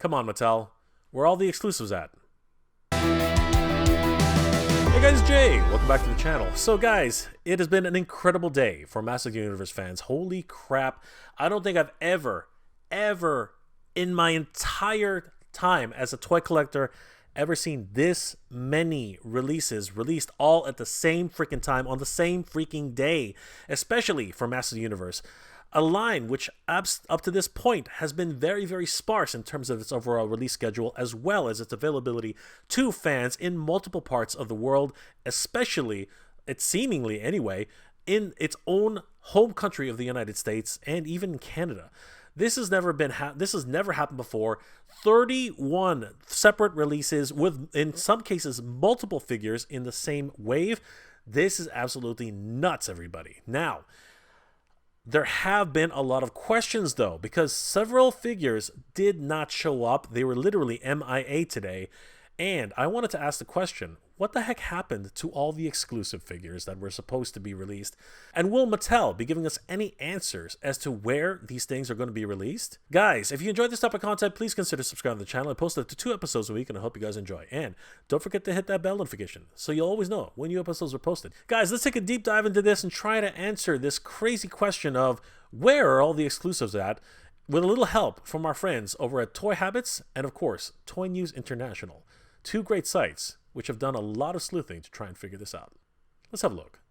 Come on, Mattel. Where are all the exclusives at? Hey guys, Jay! Welcome back to the channel. So guys, it has been an incredible day for Masters Universe fans. Holy crap. I don't think I've ever in my entire time as a toy collector ever seen this many releases released all at the same freaking time on the same freaking day, especially for Masters Universe. A line which up to this point has been very sparse in terms of its overall release schedule, as well as its availability to fans in multiple parts of the world, especially, it seemingly anyway, in its own home country of the United States and even in Canada. This has never happened before. 31 separate releases with, in some cases, multiple figures in the same wave. This is absolutely nuts, everybody. Now, there have been a lot of questions, though, because several figures did not show up. They were literally MIA today. And I wanted to ask the question, what the heck happened to all the exclusive figures that were supposed to be released? And will Mattel be giving us any answers as to where these things are going to be released? Guys, if you enjoyed this type of content, please consider subscribing to the channel. I post up to 2 episodes a week, and I hope you guys enjoy. And don't forget to hit that bell notification so you'll always know when new episodes are posted. Guys, let's take a deep dive into this and try to answer this crazy question of where are all the exclusives at, with a little help from our friends over at Toy Habits and, of course, Toy News International. 2 great sites which have done a lot of sleuthing to try and figure this out. Let's have a look.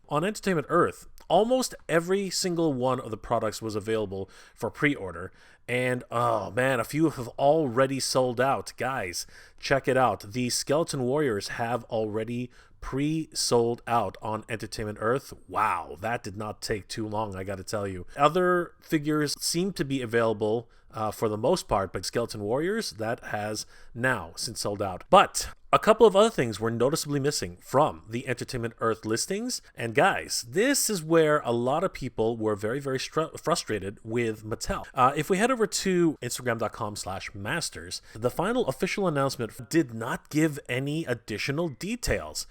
On Entertainment Earth, almost every single one of the products was available for pre-order, and oh man, a few have already sold out. Guys, check it out. The Skeleton Warriors have already pre-sold out on Entertainment Earth. Wow, that did not take too long, I gotta tell you. Other figures seem to be available for the most part, but Skeleton Warriors, that has now since sold out. But a couple of other things were noticeably missing from the Entertainment Earth listings. And guys, this is where a lot of people were very frustrated with Mattel. If we head over to Instagram.com/masters, the final official announcement did not give any additional details.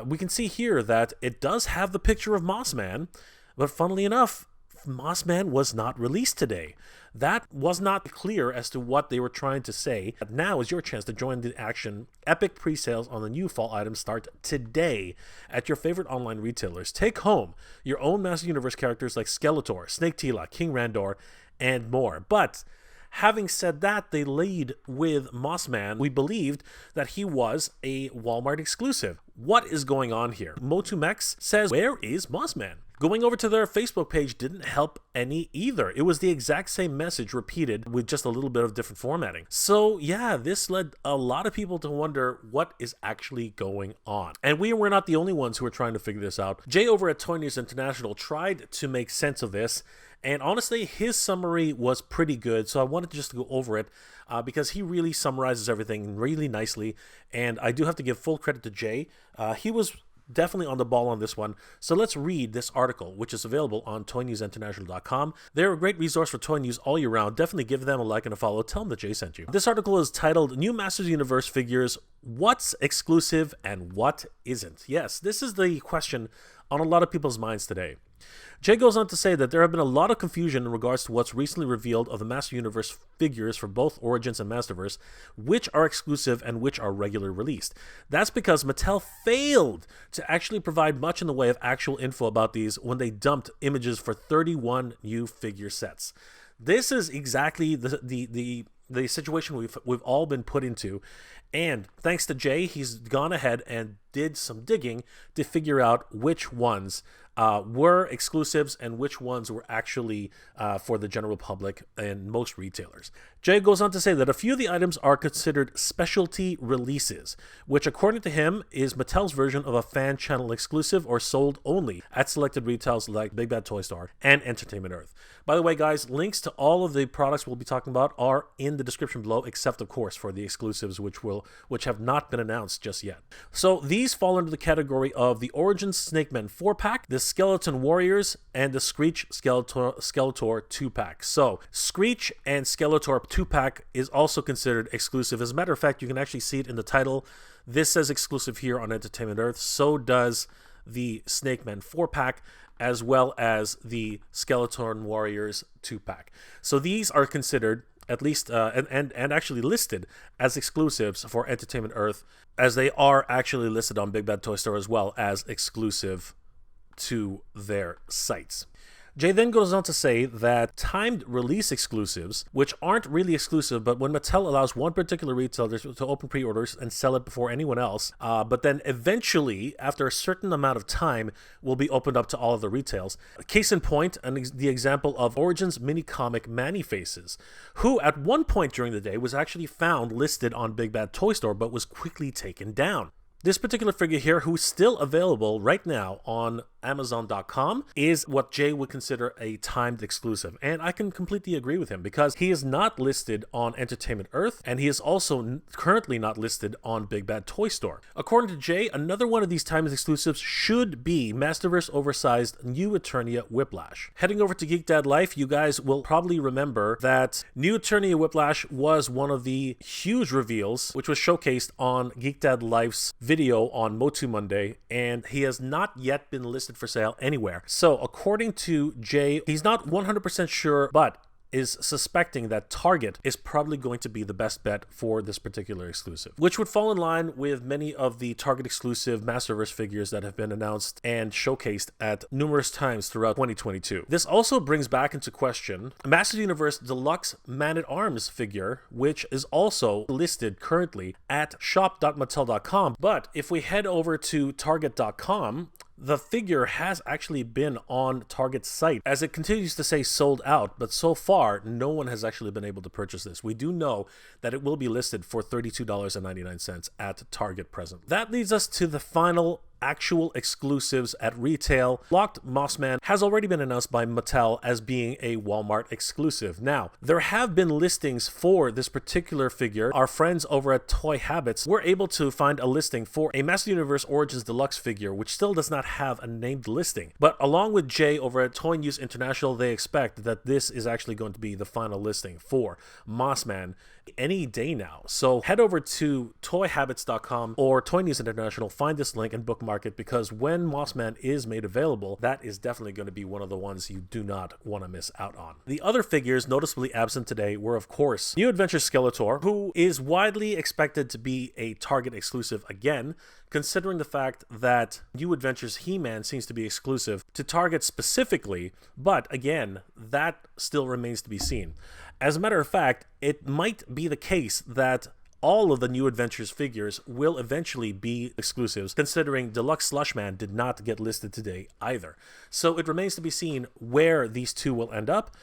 We can see here that it does have the picture of Moss Man, but funnily enough, Moss Man was not released today. That was not clear as to what they were trying to say. Now is your chance to join the action. Epic pre-sales on the new fall items start today at your favorite online retailers. Take home your own Master Universe characters like Skeletor, Snake Teela, King Randor, and more. But having said that, they lead with Moss Man. We believed that he was a Walmart exclusive. What is going on here? MOTU Mex says, where is Moss Man? Going over to their Facebook page didn't help any either. It was the exact same message repeated with just a little bit of different formatting. So yeah, this led a lot of people to wonder what is actually going on. And we were not the only ones who were trying to figure this out. Jay over at Toy News International tried to make sense of this. And honestly, his summary was pretty good, so I wanted to just go over it because he really summarizes everything really nicely. And I do have to give full credit to Jay. He was definitely on the ball on this one. So let's read this article, which is available on toynewsinternational.com. They're a great resource for toy news all year round. Definitely give them a like and a follow. Tell them that Jay sent you. This article is titled New Masters Universe Figures, What's Exclusive and What Isn't? Yes, this is the question on a lot of people's minds today. Jay goes on to say that there have been a lot of confusion in regards to what's recently revealed of the Master Universe figures for both Origins and Masterverse, which are exclusive and which are regularly released. That's because Mattel failed to actually provide much in the way of actual info about these when they dumped images for 31 new figure sets. This is exactly the situation we've all been put into, and thanks to Jay, he's gone ahead and did some digging to figure out which ones were exclusives and which ones were actually for the general public and most retailers. Jay goes on to say that a few of the items are considered specialty releases, which according to him is Mattel's version of a fan channel exclusive or sold only at selected retailers like Big Bad Toy Store and Entertainment Earth. By the way, guys, links to all of the products we'll be talking about are in the description below, except of course for the exclusives which have not been announced just yet. So these fall under the category of the Origins Snake Man 4-pack, the Skeleton Warriors, and the Screech Skeletor 2-pack. So Screech and Skeletor 2-pack is also considered exclusive. As a matter of fact, you can actually see it in the title. This says exclusive here on Entertainment Earth. So does the Snake Man 4-pack, as well as the Skeleton Warriors 2-pack. So these are considered at least, and actually listed as exclusives for Entertainment Earth, as they are actually listed on Big Bad Toy Store as well as exclusive to their sites. Jay then goes on to say that timed release exclusives, which aren't really exclusive, but when Mattel allows one particular retailer to open pre-orders and sell it before anyone else, but then eventually, after a certain amount of time, will be opened up to all of the retails. Case in point, the example of Origins mini comic Manny Faces, who at one point during the day was actually found listed on Big Bad Toy Store, but was quickly taken down. This particular figure here, who's still available right now on Amazon.com, is what Jay would consider a timed exclusive. And I can completely agree with him because he is not listed on Entertainment Earth, and he is also currently not listed on Big Bad Toy Store. According to Jay, another one of these timed exclusives should be Masterverse oversized New Eternia Whiplash. Heading over to Geek Dad Life, you guys will probably remember that New Eternia Whiplash was one of the huge reveals, which was showcased on Geek Dad Life's video on MOTU Monday, and he has not yet been listed for sale anywhere. So according to Jay, he's not 100% sure, but is suspecting that Target is probably going to be the best bet for this particular exclusive, which would fall in line with many of the Target exclusive Masterverse figures that have been announced and showcased at numerous times throughout 2022. This also brings back into question Masters Universe Deluxe Man-at-Arms figure, which is also listed currently at shop.mattel.com. But if we head over to target.com, the figure has actually been on Target's site, as it continues to say sold out, but so far, no one has actually been able to purchase this. We do know that it will be listed for $32.99 at Target present. That leads us to the final actual exclusives at retail. Flocked Mossman has already been announced by Mattel as being a Walmart exclusive. Now, there have been listings for this particular figure. Our friends over at Toy Habits were able to find a listing for a Master Universe Origins Deluxe figure, which still does not have a named listing. But along with Jay over at Toy News International, they expect that this is actually going to be the final listing for Mossman any day now. So head over to toyhabits.com or Toy News International, find this link and bookmark it, because when Mossman is made available, that is definitely going to be one of the ones you do not want to miss out on. The other figures noticeably absent today were, of course, New Adventures Skeletor, who is widely expected to be a Target exclusive again, considering the fact that New Adventures He-Man seems to be exclusive to Target specifically, but again, that still remains to be seen. As a matter of fact, it might be the case that all of the New Adventures figures will eventually be exclusives, considering Deluxe Slush Man did not get listed today either. So it remains to be seen where these two will end up.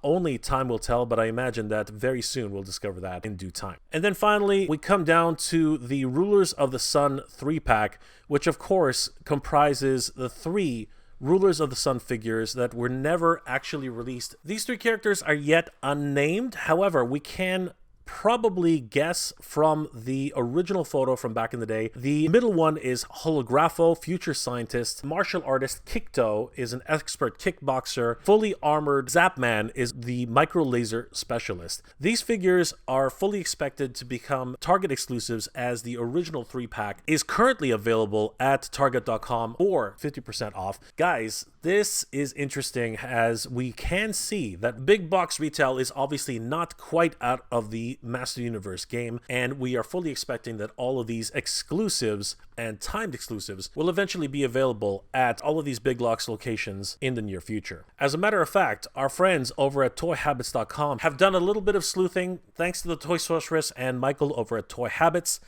Only time will tell, but I imagine that very soon we'll discover that in due time. And then finally, we come down to the Rulers of the Sun 3-pack, which of course comprises the 3 Rulers of the Sun figures that were never actually released. These 3 characters are yet unnamed. However, we can probably guess from the original photo from back in the day. The middle one is Holographo, future scientist. Martial artist Kikto is an expert kickboxer. Fully armored Zap-Man is the micro laser specialist. These figures are fully expected to become Target exclusives, as the original 3-pack is currently available at target.com for 50% off. Guys, this is interesting, as we can see that big box retail is obviously not quite out of the Master Universe game, and we are fully expecting that all of these exclusives and timed exclusives will eventually be available at all of these big box locations in the near future. As a matter of fact, our friends over at toyhabits.com have done a little bit of sleuthing thanks to the Toy Sorceress and Michael over at Toy Habits.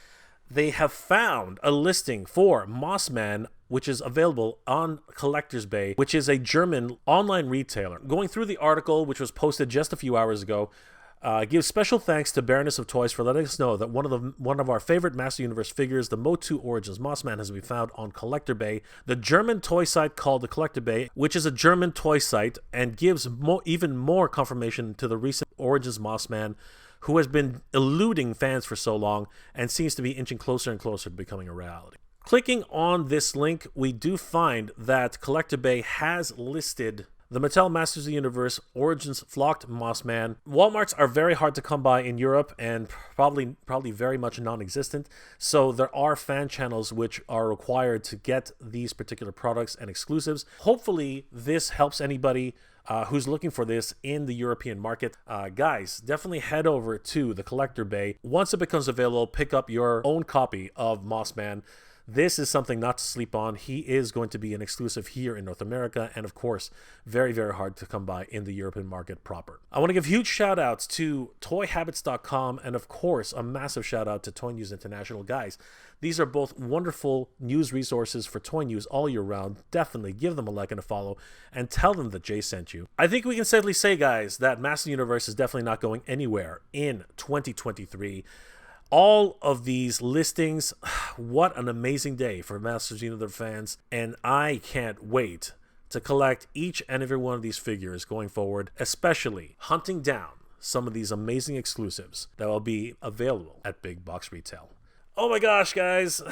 They have found a listing for Mossman, which is available on Collector's Bay, which is a German online retailer. Going through the article, which was posted just a few hours ago, gives special thanks to Baroness of Toys for letting us know that one of our favorite Master Universe figures, the MOTU Origins Mossman, has been found on Collector Bay, the German toy site called the Collector Bay, which is a German toy site, and gives even more confirmation to the recent Origins Mossman, who has been eluding fans for so long and seems to be inching closer and closer to becoming a reality. Clicking on this link, we do find that Collector Bay has listed the Mattel Masters of the Universe Origins Flocked Mossman. Walmarts are very hard to come by in Europe and probably very much non-existent. So there are fan channels which are required to get these particular products and exclusives. Hopefully this helps anybody who's looking for this in the European market. Guys, definitely head over to the Collector Bay. Once it becomes available, pick up your own copy of Moss Man. This is something not to sleep on. He is going to be an exclusive here in North America, and of course, very, very hard to come by in the European market proper. I want to give huge shout outs to toyhabits.com, and of course, a massive shout out to Toy News International. Guys, these are both wonderful news resources for toy news all year round. Definitely give them a like and a follow, and tell them that Jay sent you. I think we can safely say, guys, that Master Universe is definitely not going anywhere in 2023. All of these listings, what an amazing day for Masters Universe fans, and I can't wait to collect each and every one of these figures going forward, especially hunting down some of these amazing exclusives that will be available at big box retail. Oh my gosh, guys,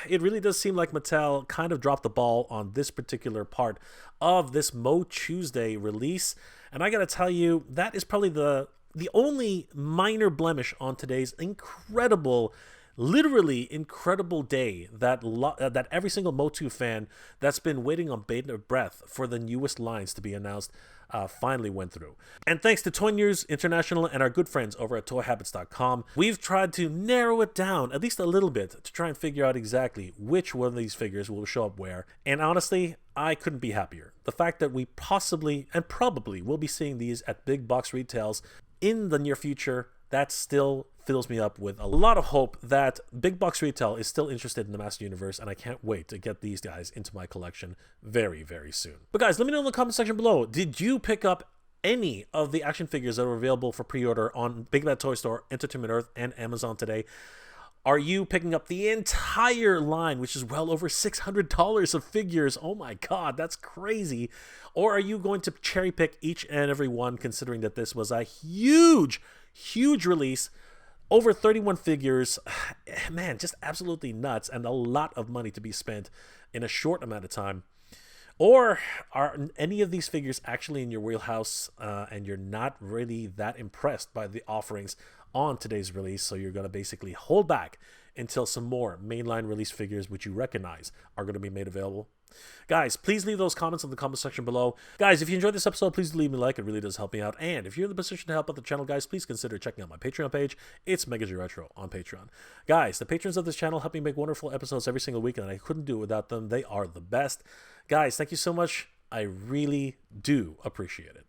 it really does seem like Mattel kind of dropped the ball on this particular part of this Mo Tuesday release, and I gotta tell you, that is probably the only minor blemish on today's incredible, literally incredible day that that every single MOTU fan that's been waiting on bated breath for the newest lines to be announced finally went through. And thanks to Toy News International and our good friends over at toyhabits.com, we've tried to narrow it down at least a little bit to try and figure out exactly which one of these figures will show up where. And honestly, I couldn't be happier. The fact that we possibly and probably will be seeing these at big box retails in the near future, that still fills me up with a lot of hope that big box retail is still interested in the Master Universe, and I can't wait to get these guys into my collection very, very soon. But guys, let me know in the comment section below, did you pick up any of the action figures that are available for pre-order on Big Bad Toy Store, Entertainment Earth, and Amazon today? Are you picking up the entire line, which is well over $600 of figures? Oh my god, that's crazy. Or are you going to cherry pick each and every one, considering that this was a huge, huge release? Over 31 figures. Man, just absolutely nuts, and a lot of money to be spent in a short amount of time. Or are any of these figures actually in your wheelhouse and you're not really that impressed by the offerings on today's release, so you're going to basically hold back until some more mainline release figures which you recognize are going to be made available? Guys, please leave those comments in the comment section below. Guys, if you enjoyed this episode, please leave me a like. It really does help me out. And if you're in the position to help out the channel, guys, please consider checking out my Patreon page. It's Mega Retro on Patreon. Guys, the patrons of this channel help me make wonderful episodes every single week, and I couldn't do it without them. They are the best. Guys, thank you so much. I really do appreciate it.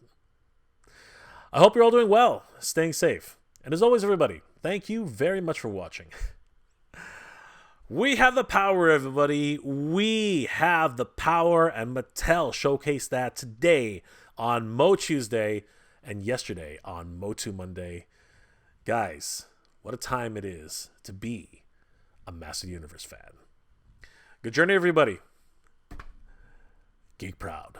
I hope you're all doing well, staying safe. And as always, everybody, thank you very much for watching. We have the power, everybody. We have the power, and Mattel showcased that today on Mo Tuesday and yesterday on MOTU Monday. Guys, what a time it is to be a Master Universe fan. Good journey, everybody. Geek proud.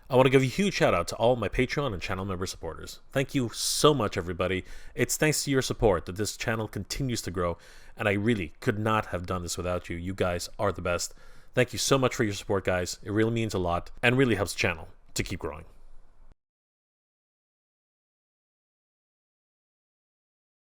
I want to give a huge shout out to all my Patreon and channel member supporters. Thank you so much, everybody. It's thanks to your support that this channel continues to grow, and I really could not have done this without you. You guys are the best. Thank you so much for your support, guys. It really means a lot and really helps the channel to keep growing.